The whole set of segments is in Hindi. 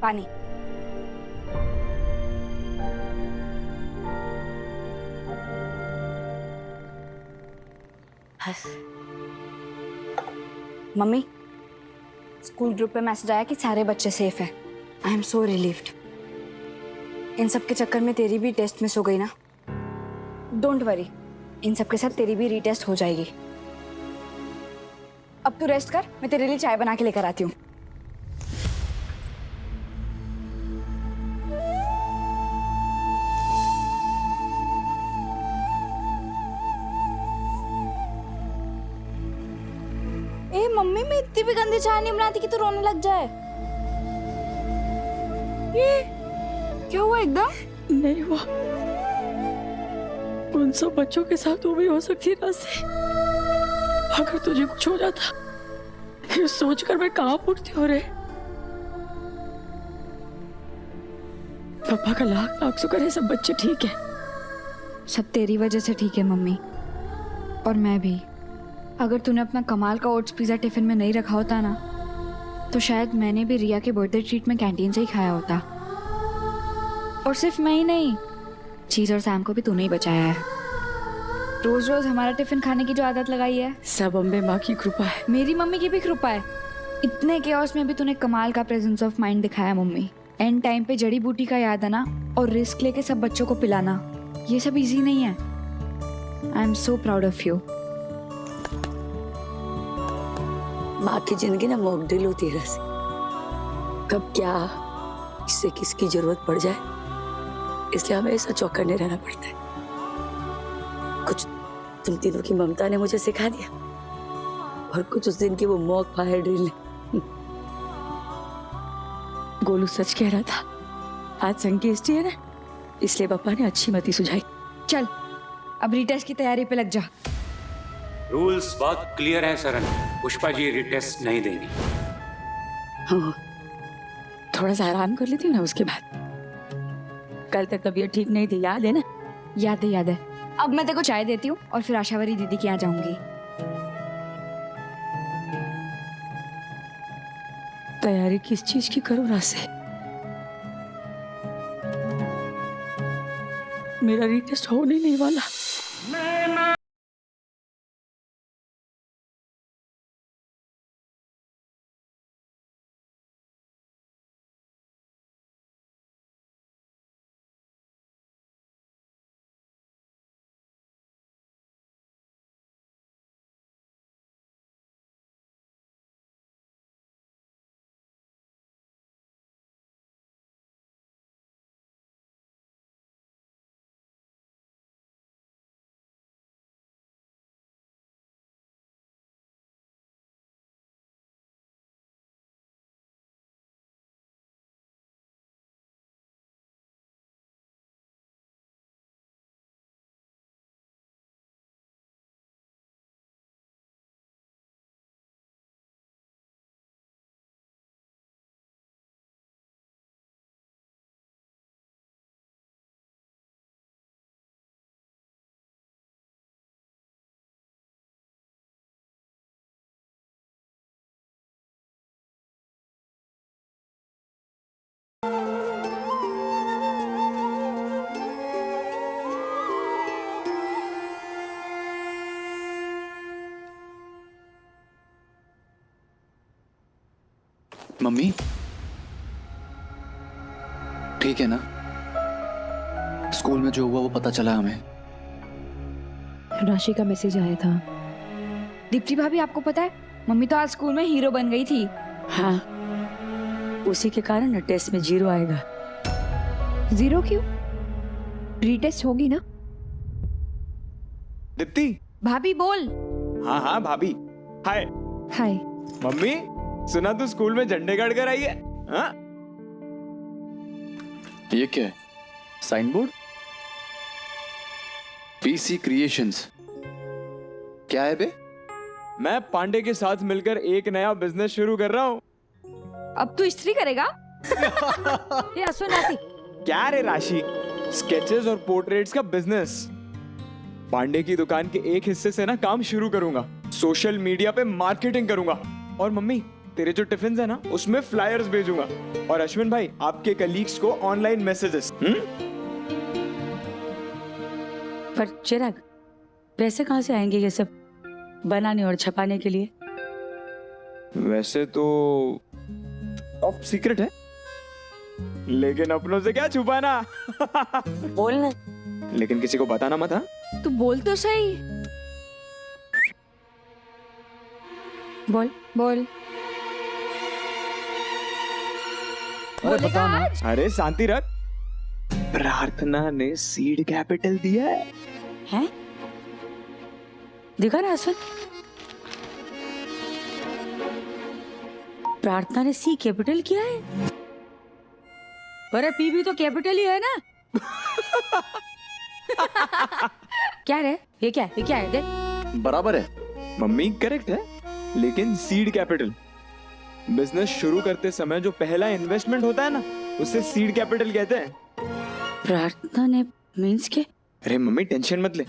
पानी। मम्मी, स्कूल ग्रुप पे मैसेज आया कि सारे बच्चे सेफ हैं। I am so relieved. इन सब के चक्कर में तेरी भी टेस्ट मिस हो गई ना? डोंट वरी, इन सब के साथ तेरी भी रीटेस्ट हो जाएगी। अब तू रेस्ट कर, मैं तेरे लिए चाय बना के लेकर आती हूँ। ए मम्मी, मैं इतनी भी गंदी चाय नहीं बनाती कि तू रोने लग जाए। ये क्या हुआ एकदम? नहीं हुआ। उन सब बच्चों के साथ वो भी हो सकती है राशि। अगर तुझे कुछ हो जाता, ये सोचकर मैं कहाँ उठती हो रे। पापा का लाख लाख शुक्र है सब बच्चे ठीक है। सब तेरी वजह से ठीक है मम्मी, और मैं भी। अगर तूने अपना कमाल का ओट्स पिज़्ज़ा टिफिन में नहीं रखा होता ना, तो शायद मैंने भी रिया के बर्थडे ट्रीट में कैंटीन से ही खाया होता। और सिर्फ मैं ही नहीं, चीज और सैम को भी तूने ही बचाया है। रोज रोज हमारा टिफिन खाने की जो आदत लगाई है, सब अम्बे माँ की कृपा है। मेरी मम्मी की भी कृपा है। इतने केओस में भी तूने कमाल का प्रेजेंस ऑफ माइंड दिखाया मम्मी। एंड टाइम पे जड़ी बूटी का याद आना और रिस्क लेके सब बच्चों को पिलाना, ये सब इजी नहीं है। I am so proud of you. माँ की जिंदगी ना मॉकड्रिल होती है राशि। कब क्या किससे किसकी जरूरत पड़ जाए, इसलिए हमेशा चौकन्ने रहना पड़ता है। कुछ तुम तीनों की ममता ने मुझे सिखा दिया, और कुछ उस दिन की वो मॉक फायर ड्रिल ने। गोलू सच कह रहा था, आज संकेष्टी है ना, इसलिए पापा ने अच्छी मती सुझाई। चल अब रीटेस्ट की तैयारी पे लग जा। रूल्स बहुत क्लियर है सरन, पुष्पा जी रिटेस्ट नहीं देंगी। हाँ, थोड़ा सा आराम कर लेती हूँ ना, उसके बाद। कल तक तबीयत ठीक नहीं थी, याद है ना? याद है, याद है। अब मैं तेरे को चाय देती हूँ और फिर आशावरी दीदी के यहाँ जाऊंगी। तैयारी किस चीज की करूँ राशि? मेरा रीटेस्ट होने नहीं वाला। मम्मी ठीक है ना? स्कूल में जो हुआ वो पता चला हमें। राशि का मैसेज आया था। दीप्ति भाभी, आपको पता है मम्मी तो आज स्कूल में हीरो बन गई थी। हाँ, उसी के कारण ना टेस्ट में 0 आएगा। 0 क्यों? रीटेस्ट होगी ना? दीप्ति। भाभी बोल। हाँ हाँ भाभी। हाय। हाय। मम्मी, सुना तू स्कूल में झंडे गाड़ कर आई है? हाँ? ये क्या है? Sign board? PC creations. क्या है बे? मैं पांडे के साथ मिलकर एक नया बिजनेस शुरू कर रहा हूँ। अब तू इस्त्री करेगा? ये असुनासी। क्या रे राशि, स्केचेस और पोर्ट्रेट्स का बिजनेस। पांडे की दुकान के एक हिस्से से ना काम शुरू करूंगा, सोशल मीडिया पे मार्केटिंग करूंगा, और मम्मी तेरे जो टिफिन है ना उसमें फ्लायर्स भेजूंगा, और अश्विन भाई आपके कलीग्स को ऑनलाइन मैसेजेस। पर चिराग, पैसे कहाँ से आएंगे ये सब बनाने और छपाने के लिए? वैसे तो टॉप सीक्रेट है, लेकिन अपनों से क्या छुपाना। बोलना। लेकिन किसी को बताना मत, हाँ? तू बोल तो सही। बोल। बोल। अरे बता ना। अरे शांति रख। प्रार्थना ने सीड कैपिटल दिया है। हैं? दिखा ना अश्विन, प्रार्थना ने सी कैपिटल किया है। अरे पी भी तो कैपिटल ही है ना। क्या रे? ये क्या है? देख। बराबर है। मम्मी करेक्ट है, लेकिन सीड कैपिटल बिजनेस शुरू करते समय जो पहला इन्वेस्टमेंट होता है ना, उसे सीड कैपिटल कहते हैं। प्रार्थना ने मींस के? अरे मम्मी टेंशन मत ले,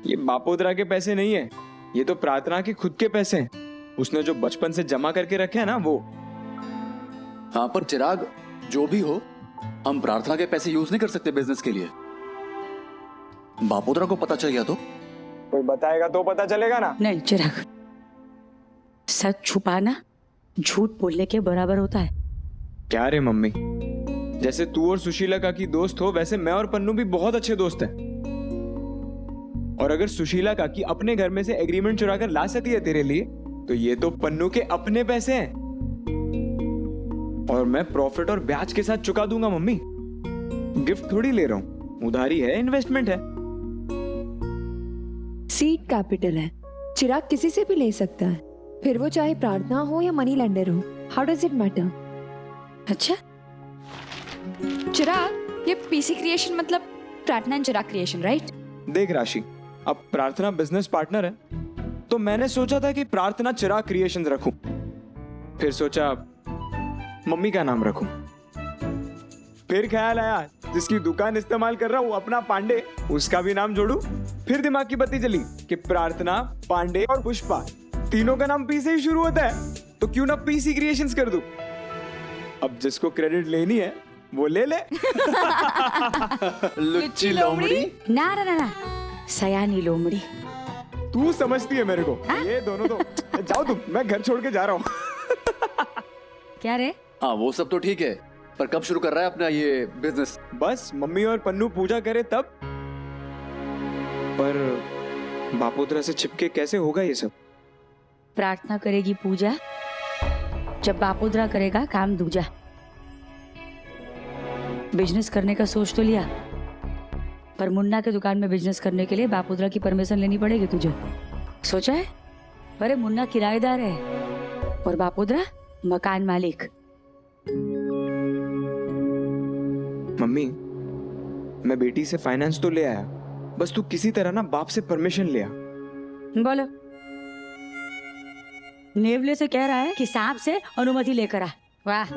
ये बापोदरा के पैसे नहीं है, ये तो प्रार्थना के खुद के पैसे हैं। उसने जो बचपन से जमा करके रखे हैं ना वो। हाँ पर चिराग, जो भी हो, हम प्रार्थना के पैसे यूज नहीं कर सकते बिजनेस के लिए। बापोदरा को पता चल गया तो? कोई बताएगा तो पता चलेगा ना। नहीं चिराग, सच छुपाना झूठ बोलने के बराबर होता है। क्या रे मम्मी, जैसे तू और सुशीला काकी दोस्त हो, वैसे मैं और पन्नू भी बहुत अच्छे दोस्त हैं। और अगर सुशीला काकी अपने घर में से एग्रीमेंट चुरा कर ला सकती है तेरे लिए, तो ये तो पन्नू के अपने पैसे हैं, और मैं प्रॉफिट और ब्याज के साथ चुका दूंगा। मम्मी गिफ्ट थोड़ी ले रहा हूं, उधारी है, इन्वेस्टमेंट है। सीड कैपिटल है, चिराग किसी से भी ले सकता है, फिर वो चाहे प्रार्थना हो या मनी लेंडर हो। How does it matter? अच्छा, चिराग, ये पीसी क्रिएशन मतलब प्रार्थना एंड चिराग क्रिएशन, राइट? देख राशि, अब प्रार्थना बिजनेस पार्टनर है, तो मैंने सोचा था कि प्रार्थना चिराग क्रिएशंस रखूं। फिर सोचा मम्मी का नाम रखूं। फिर ख्याल आया जिसकी दुकान इस्तेमाल कर रहा हूं अपना पांडे, उसका भी नाम जोड़ू। फिर दिमाग की बत्ती जली कि प्रार्थना, पांडे और पुष्पा तीनों का नाम पी से ही शुरू होता है, तो क्यों ना पीसी क्रिएशंस कर दूं। अब जिसको क्रेडिट लेनी है वो ले ले। लुच्ची लोमड़ी। ना ना ना ना, सयानी लोमड़ी। तू समझती है मेरे को। ये दोनों तो जाओ तुम, मैं घर छोड़ के जा रहा हूँ। क्या रे? हाँ वो सब तो ठीक है, पर कब शुरू कर रहा है अपना ये बिजनेस? बस मम्मी और पन्नू पूजा करे तब। पर बापोदरा से छिपके कैसे होगा ये सब? प्रार्थना करेगी पूजा, जब बापोदरा करेगा काम दूजा। बिजनेस करने का सोच तो लिया, पर मुन्ना के दुकान में बिजनेस करने के लिए बापोदरा की परमिशन लेनी पड़ेगी तुझे। सोचा है? अरे मुन्ना किराएदार है और बापोदरा मकान मालिक। मम्मी, मैं बेटी से फाइनेंस तो ले आया, बस तू किसी तरह ना बाप से परमिशन ले आ। बोलो। नेवले से कह रहा है कि सांप से अनुमति लेकर आ। वाह।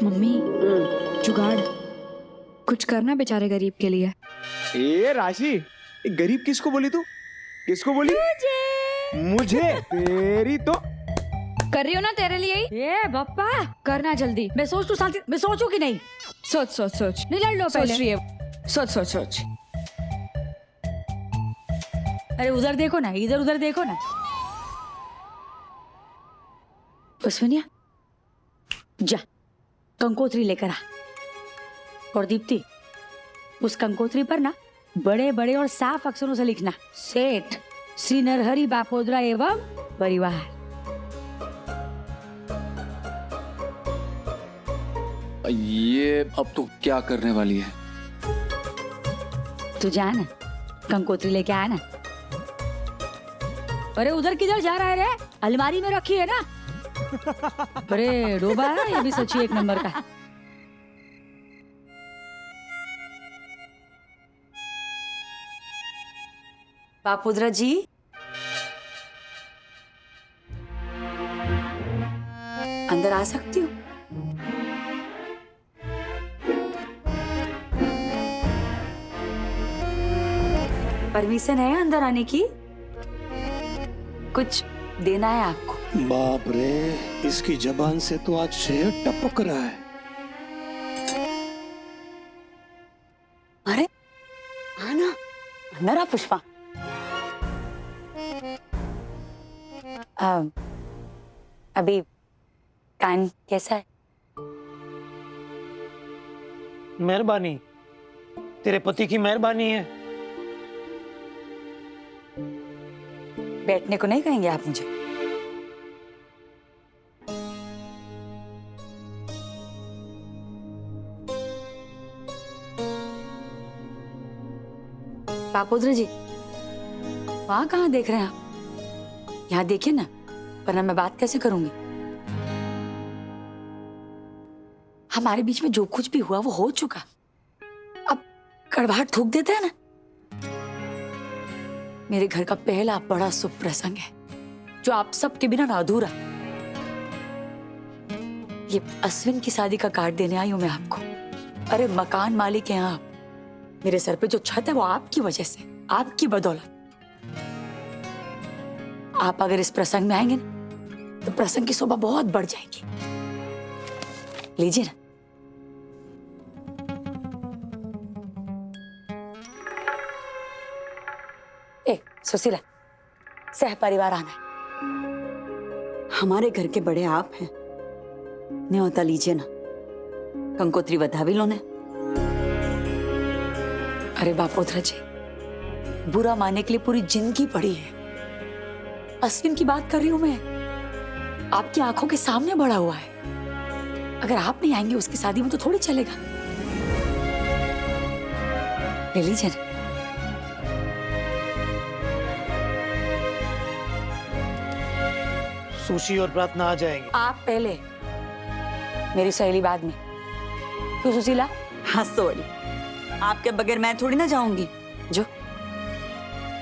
मम्मी, जुगाड़ कुछ करना बेचारे गरीब के लिए। ए राशि, ए गरीब किसको बोली तू? किसको बोली? मुझे। तेरी तो कर रही हो ना तेरे लिए ही। ए बप्पा, करना जल्दी। मैं सोच तू शांति, मैं सोचू कि नहीं? सोच सोच सोच। नहीं लड़ लो सोच पहले। रही है। सोच सोच सोच। अरे उधर देखो ना, इधर उधर देखो ना। अश्विनिया, जा कंकोत्री लेकर आ। और दीप्ति, उस कंकोत्री पर ना बड़े बड़े और साफ अक्षरों से लिखना, सेठ श्री नरहरि बापोदरा एवं परिवार। ये अब तो क्या करने वाली है? तू जा ना, कंकोत्री लेके आ ना। अरे उधर किधर जा रहा है रे? अलमारी में रखी है ना। अरे डोबा है ये भी सच्ची एक नंबर का। बापोदरा जी, अंदर आ सकती हूँ? परमिशन है अंदर आने की? कुछ देना है आपको? बाप रे, इसकी जबान से तो आज शहद टपक रहा है। अरे आना, अंदर आ पुष्पा। अभी कान कैसा है? मेहरबानी, तेरे पति की मेहरबानी है। बैठने को नहीं कहेंगे आप मुझे? बापोद्र जी, वहां कहाँ देख रहे हैं आप? यहाँ देखिए ना, वरना मैं बात कैसे करूंगी? हमारे बीच में जो कुछ भी हुआ वो हो चुका। अब कड़वाहट थूक देते हैं ना। मेरे घर का पहला बड़ा शुभ प्रसंग है जो आप सबके बिना ना अधूरा। ये अश्विन की शादी का कार्ड देने आई हूं मैं आपको। अरे मकान मालिक हैं आप। मेरे सर पे जो छत है वो आपकी वजह से, आपकी बदौलत। आप अगर इस प्रसंग में आएंगे ना तो प्रसंग की शोभा बहुत बढ़ जाएगी। लीजिए ना। सुशीला, सह परिवार आना है। हमारे घर के बड़े आप हैं, न्योता लीजिए ना। कंकोत्री बता भी लो ने। अरे बापोद्रा जी, बुरा मानने के लिए पूरी जिंदगी पड़ी है। अश्विन की बात कर रही हूं मैं, आपकी आंखों के सामने बड़ा हुआ है। अगर आप नहीं आएंगे उसकी शादी में तो थोड़ी चलेगा। ले लीजिए ना। सुशी और प्रार्थना आ जाएंगे। आप पहले, मेरी सहेली बाद में। क्यों सुशीला? हाँ सॉरी, आपके बगैर मैं थोड़ी ना जाऊंगी। जो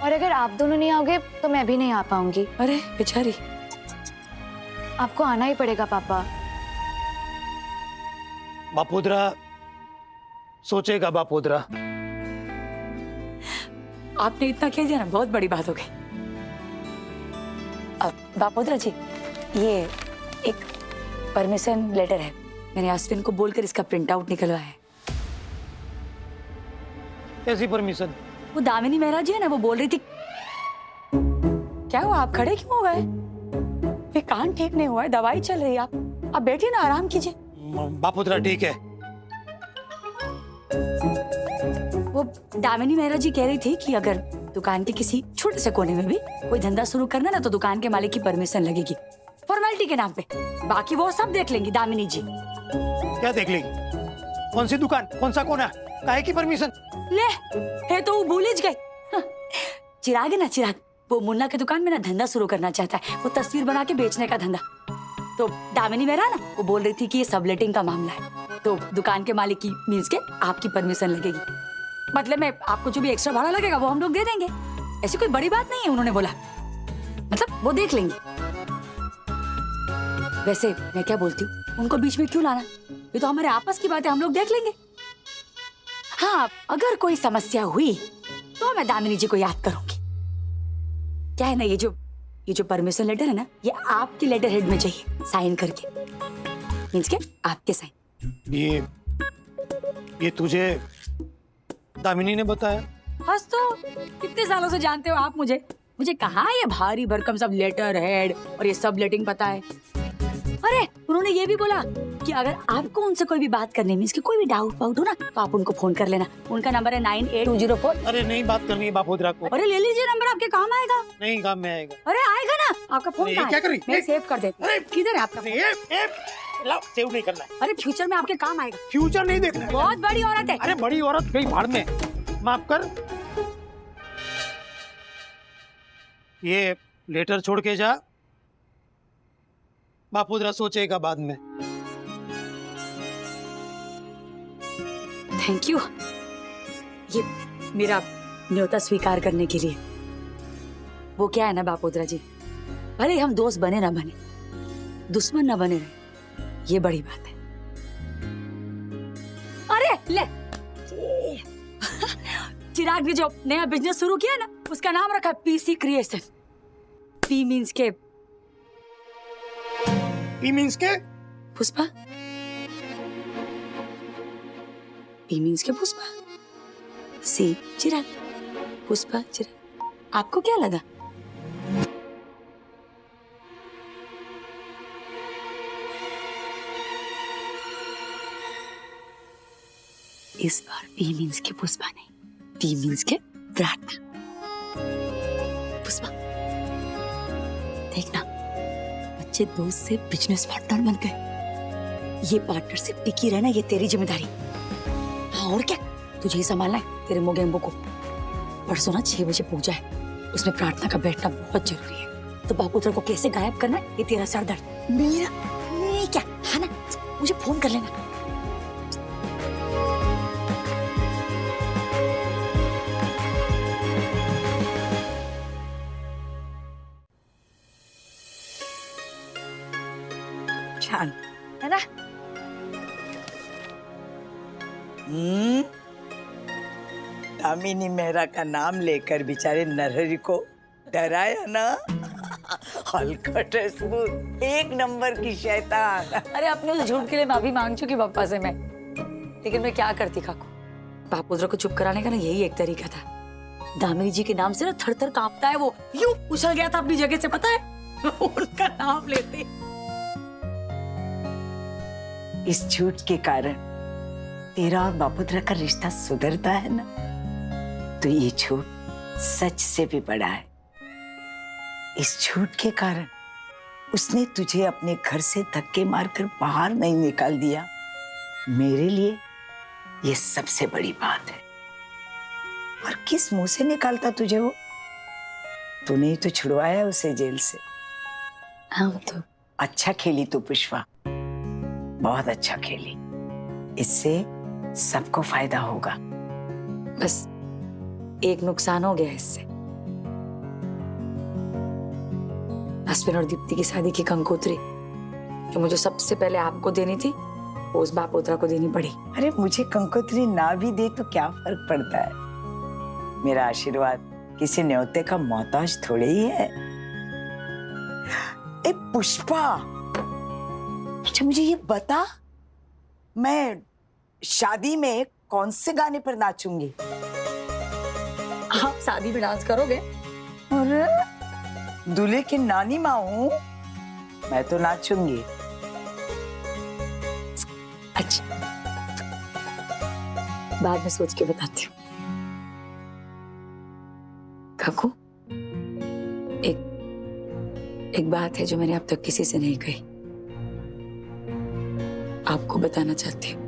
और अगर आप दोनों नहीं आओगे तो मैं भी नहीं आ पाऊंगी। अरे बेचारी, आपको आना ही पड़ेगा पापा। बापोद्रा सोचेगा। बापोद्रा, आपने इतना कह दिया ना, बहुत बड़ी बात हो गई। अब बापोद्रा जी, ये एक परमिशन लेटर है। मैंने अश्विन को बोलकर इसका प्रिंट आउट निकलवाया है। कैसी परमिशन? वो दामिनी मेहरा जी है ना, वो बोल रही थी। क्या हुआ, आप खड़े क्यों हो गए? ये कान ठीक नहीं हुआ है, दवाई चल रही है। आप बैठिए ना, आराम कीजिए। बापोद्रा ठीक है। वो दामिनी मेहरा जी कह रही थी कि अगर दुकान के किसी छोटे से कोने में भी कोई धंधा शुरू करना ना तो दुकान के मालिक की परमिशन लगेगी, फॉर्मेलिटी के नाम पे। बाकी वो सब देख लेंगी दामिनी जी। क्या देख लेगी? कौन सी दुकान, कौन सा कोना, काहे की परमिशन? ले, है तो वो भूल ही गई। चिराग है ना, चिराग, वो मुन्ना की दुकान में ना धंधा शुरू करना चाहता है। वो तस्वीर बना के बेचने का धंधा। तो दामिनी मेहरा ना, वो बोल रही थी कि ये सबलेटिंग का मामला है, तो दुकान के मालिक की मीन्स के आपकी परमिशन लगेगी। मतलब में आपको जो भी एक्स्ट्रा भाड़ा लगेगा वो हम लोग दे देंगे। ऐसी कोई बड़ी बात नहीं है, उन्होंने बोला। मतलब वो देख लेंगे। वैसे मैं क्या बोलती हूँ, उनको बीच में क्यों लाना? ये तो हमारे आपस की बात है, हम लोग देख लेंगे। हाँ, अगर कोई समस्या हुई तो मैं दामिनी जी को याद करूंगी। क्या है ना, ये जो परमिशन लेटर है ना, ये आपकी लेटर हेड में चाहिए, साइन करके। मीन्स के आपके साइन। ये तुझे दामिनी ने बताया? बस तो कितने सालों से जानते हो आप मुझे कहाँ ये भारी भरकम सब लेटर हेड और ये सब लेटिंग पता है। अरे उन्होंने ये भी बोला कि अगर आपको उनसे कोई भी बात करनी, मीन्स कि कोई भी डाउट हो ना, तो आप उनको फोन कर लेना। उनका नंबर है 982004। अरे नहीं, बात करनी है बापोद्रा को। अरे ले लीजिए नंबर, आपके काम आएगा। नहीं, काम में आएगा। अरे आएगा ना, आपका फोन अरे, कहाँ क्या है? कर रही? मैं सेव कर देती हूँ। किधर है आपका फोन? लाओ, सेव नहीं करना है। अरे फ्यूचर में आपके काम आएगा। फ्यूचर नहीं देखना है। बहुत बड़ी औरत है। अरे बड़ी औरत गई भाड़ में, माफ कर। ये लेटर छोड़ के जा, बापोद्रा सोचेगा बाद में। थैंक यू, ये मेरा न्योता स्वीकार करने के लिए। वो क्या है ना बापोद्रा जी, भले हम दोस्त बने ना बने, दुश्मन ना बने रहे, ये बड़ी बात है। अरे ले, चिराग ने जो नया बिजनेस शुरू किया ना, उसका नाम रखा पीसी क्रिएशन। पी मीन्स के पी मीन्स के? पुष्पा? पी मीन्स के पुष्पा? सी चिराग, पुष्पा चिराग। आपको क्या लगा? इस बार पी मीन्स के पुष्पा नहीं, पी मीन्स के प्रार्थना। पुष्पा देखना, बच्चे दोस्त से बिजनेस पार्टनर बन गए। ये पार्टनरशिप टिकी रहना, ये तेरी जिम्मेदारी। हाँ और क्या, तुझे ही संभालना है तेरे मोगेम्बो को। परसों ना 6 बजे पूजा है, उसमें प्रार्थना का बैठना बहुत जरूरी है। तो बापूतर को कैसे गायब करना है, ये तेरा सरदर्द। मेरा नहीं क्या, हाँ ना, मुझे फोन कर लेना। शान है ना? दामिनी मेहरा का नाम लेकर बेचारे नरहरि को डराया ना। हलकट है सूर, 1 नंबर की शैतान। अरे अपने उस झूठ के लिए माफी मांग चुकी पापा से मैं, लेकिन मैं क्या करती काकू। बापुत्र को चुप कराने का ना यही एक तरीका था। दामिनी जी के नाम से ना थर थर कांपता है वो, यूं उछल गया था अपनी जगह से, पता है? उनका नाम लेते। इस झूठ के कारण तेरा और बापुत्र का रिश्ता सुधरता है ना, तो ये झूठ सच से भी बड़ा है। इस झूठ के कारण उसने तुझे अपने घर से धक्के मारकर बाहर नहीं निकाल दिया। मेरे लिए ये सबसे बड़ी बात है। और किस मुंह से निकालता तुझे वो? तूने ही तो छुड़वाया उसे जेल से। हाँ तो अच्छा खेली तू पुष्पा, बहुत अच्छा खेली। इससे सबको फायदा होगा। बस एक नुकसान हो गया इससे। अश्विन और दीप्ति की शादी की कंकोत्री जो मुझे सबसे पहले आपको देनी थी, वो उस बापोत्रा को देनी पड़ी। अरे मुझे कंकोत्री ना भी दे तो क्या फर्क पड़ता है? मेरा आशीर्वाद किसी न्योते का मोहताज थोड़े ही है। ए पुष्पा, अच्छा मुझे ये बता, मैं शादी में कौन से गाने पर नाचूंगी? आप शादी में डांस करोगे? अरे दूल्हे की नानी माँ हूँ मैं, तो नाचूंगी। अच्छा बाद में सोच के बताती हूँ। काकू, एक बात है जो मैंने अब तक किसी से नहीं कही, आपको बताना चाहती हूँ।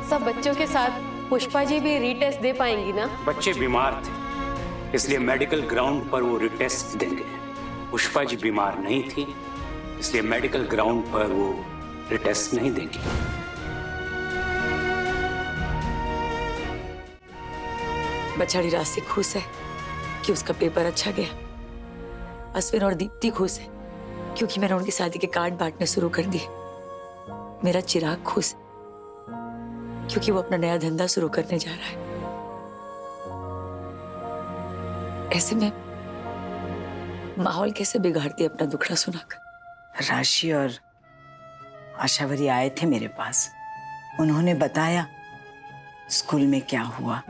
सब बच्चों के साथ पुष्पा जी भी रीटेस्ट दे पाएंगी ना? बच्चे बीमार थे, इसलिए मेडिकल ग्राउंड पर वो रिटेस्ट देंगे। पुष्पा जी बीमार नहीं थी, इसलिए मेडिकल ग्राउंड पर वो रिटेस्ट नहीं देंगी। बछड़ी राशि खुश है कि उसका पेपर अच्छा गया। अश्विन और दीप्ति खुश है क्योंकि मैंने उनकी शादी के कार्ड बांटने शुरू कर दिए। मेरा चिराग खुश है क्योंकि वो अपना नया धंधा शुरू करने जा रहा है। ऐसे में माहौल कैसे बिगाड़ती अपना दुखड़ा सुनाकर। राशि और आशावरी आए थे मेरे पास, उन्होंने बताया स्कूल में क्या हुआ।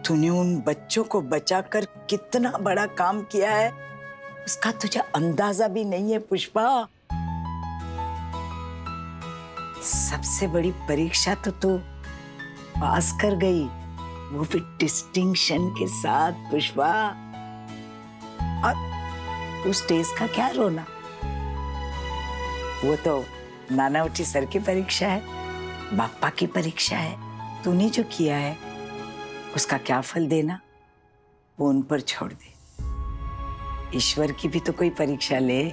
तूने उन बच्चों को बचाकर कितना बड़ा काम किया है, उसका तुझे अंदाजा भी नहीं है पुष्पा। सबसे बड़ी परीक्षा तो तू पास कर गई, वो भी डिस्टिंक्शन के साथ पुष्पा। और उस टेस्ट का क्या रोना, वो तो नाना उठी सर की परीक्षा है, बापा की परीक्षा है। तूने जो किया है उसका क्या फल देना, वो उन पर छोड़ दे। ईश्वर की भी तो कोई परीक्षा ले।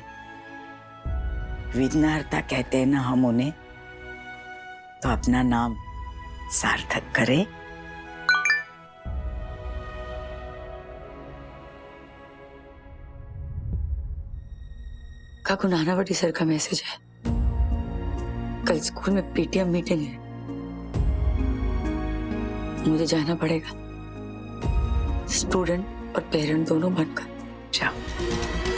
विघ्नहर्ता कहते हैं ना हम उन्हें, तो अपना नाम सार्थक करे। काकू नानावटी सर का मैसेज है। कल स्कूल में पीटीएम मीटिंग है, मुझे जाना पड़ेगा, स्टूडेंट और पेरेंट दोनों बनकर। जाओ।